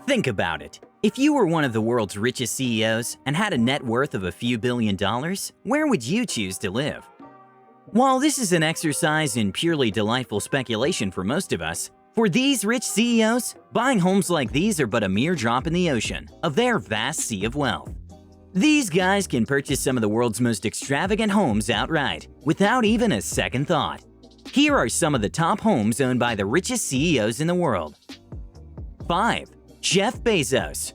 Think about it. If you were one of the world's richest CEOs and had a net worth of a few $1 billion, where would you choose to live? While this is an exercise in purely delightful speculation for most of us, for these rich CEOs, buying homes like these are but a mere drop in the ocean of their vast sea of wealth. These guys can purchase some of the world's most extravagant homes outright, without even a second thought. Here are some of the top homes owned by the richest CEOs in the world. 5. Jeff Bezos.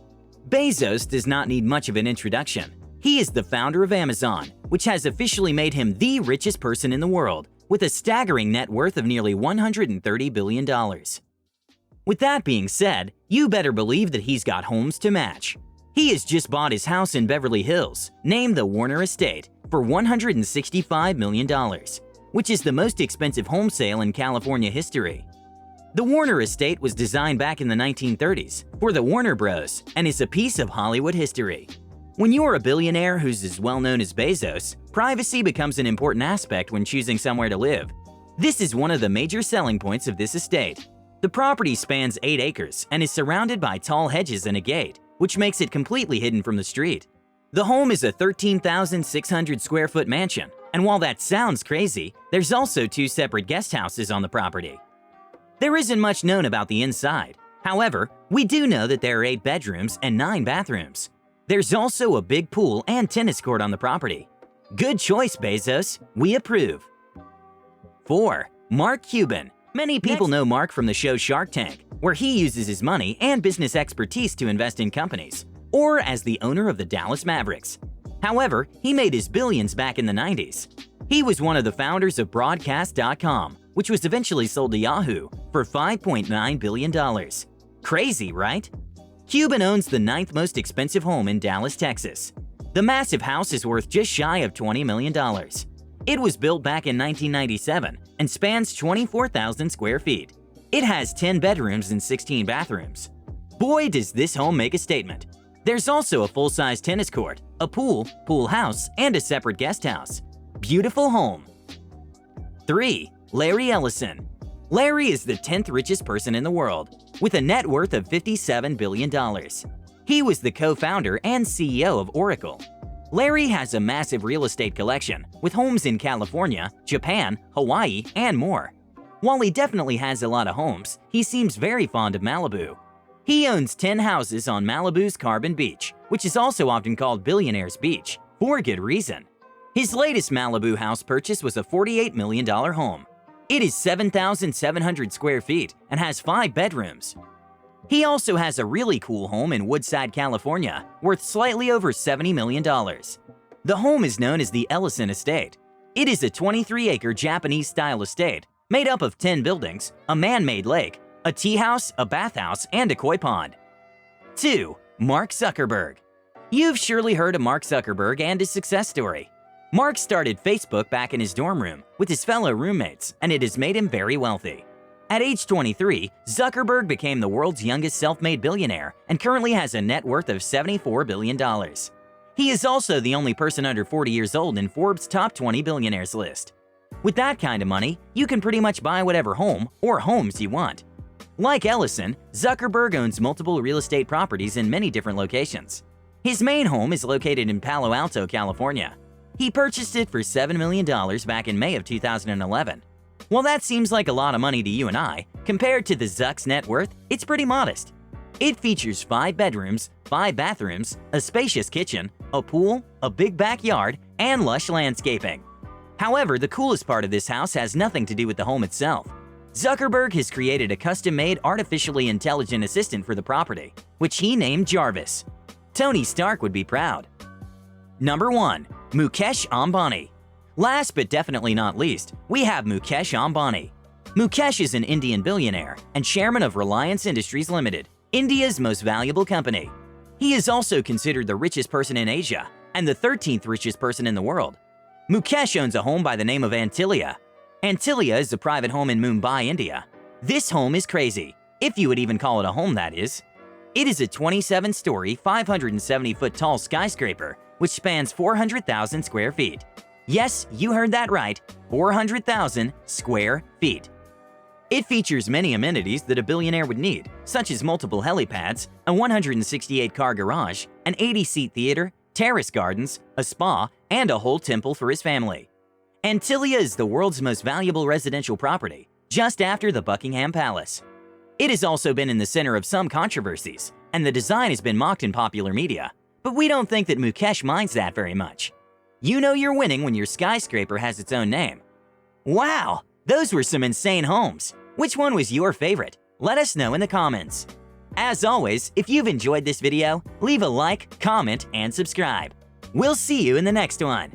Bezos does not need much of an introduction. He is the founder of Amazon, which has officially made him the richest person in the world, with a staggering net worth of nearly $130 billion. With that being said, you better believe that he's got homes to match. He has just bought his house in Beverly Hills, named the Warner Estate, for $165 million, which is the most expensive home sale in California history. The Warner Estate was designed back in the 1930s for the Warner Bros. And is a piece of Hollywood history. When you're a billionaire who's as well known as Bezos, privacy becomes an important aspect when choosing somewhere to live. This is one of the major selling points of this estate. The property spans 8 acres and is surrounded by tall hedges and a gate, which makes it completely hidden from the street. The home is a 13,600 square foot mansion, and while that sounds crazy, there's also 2 separate guest houses on the property. There isn't much known about the inside. However, we do know that there are 8 bedrooms and 9 bathrooms. There's also a big pool and tennis court on the property. Good choice, Bezos. We approve. 4. Mark Cuban. Many people know Mark from the show Shark Tank, where he uses his money and business expertise to invest in companies, or as the owner of the Dallas Mavericks. However, he made his billions back in the 90s. He was one of the founders of Broadcast.com, which was eventually sold to Yahoo for $5.9 billion. Crazy, right? Cuban owns the 9th most expensive home in Dallas, Texas. The massive house is worth just shy of $20 million. It was built back in 1997 and spans 24,000 square feet. It has 10 bedrooms and 16 bathrooms. Boy, does this home make a statement. There's also a full-size tennis court, a pool house, and a separate guest house. Beautiful home. 3. Larry Ellison. Larry is the 10th richest person in the world, with a net worth of $57 billion. He was the co-founder and CEO of Oracle. Larry has a massive real estate collection, with homes in California, Japan, Hawaii, and more. While he definitely has a lot of homes, he seems very fond of Malibu. He owns 10 houses on Malibu's Carbon Beach, which is also often called Billionaires Beach, for good reason. His latest Malibu house purchase was a $48 million home. It is 7,700 square feet and has 5 bedrooms. He also has a really cool home in Woodside, California, worth slightly over $70 million. The home is known as the Ellison Estate. It is a 23-acre Japanese-style estate made up of 10 buildings, a man-made lake, a tea house, a bathhouse, and a koi pond. 2. Mark Zuckerberg. You've surely heard of Mark Zuckerberg and his success story. Mark started Facebook back in his dorm room with his fellow roommates, and it has made him very wealthy. At age 23, Zuckerberg became the world's youngest self-made billionaire and currently has a net worth of $74 billion. He is also the only person under 40 years old in Forbes' top 20 billionaires list. With that kind of money, you can pretty much buy whatever home or homes you want. Like Ellison, Zuckerberg owns multiple real estate properties in many different locations. His main home is located in Palo Alto, California. He purchased it for $7 million back in May of 2011. While that seems like a lot of money to you and I, compared to the Zuck's net worth, it's pretty modest. It features 5 bedrooms, 5 bathrooms, a spacious kitchen, a pool, a big backyard, and lush landscaping. However, the coolest part of this house has nothing to do with the home itself. Zuckerberg has created a custom-made artificially intelligent assistant for the property, which he named Jarvis. Tony Stark would be proud. Number 1. Mukesh Ambani. Last but definitely not least, we have Mukesh Ambani. Mukesh is an Indian billionaire and chairman of Reliance Industries Limited, India's most valuable company. He is also considered the richest person in Asia and the 13th richest person in the world. Mukesh owns a home by the name of Antilia. Antilia is a private home in Mumbai, India. This home is crazy, if you would even call it a home, that is. It is a 27-story, 570-foot tall skyscraper, which spans 400,000 square feet. Yes, you heard that right, 400,000 square feet. It features many amenities that a billionaire would need, such as multiple helipads, a 168-car garage, an 80-seat theater, terrace gardens, a spa, and a whole temple for his family. Antilia is the world's most valuable residential property, just after the Buckingham Palace. It has also been in the center of some controversies, and the design has been mocked in popular media, but we don't think that Mukesh minds that very much. You know you're winning when your skyscraper has its own name. Wow, those were some insane homes. Which one was your favorite? Let us know in the comments. As always, if you've enjoyed this video, leave a like, comment, and subscribe. We'll see you in the next one.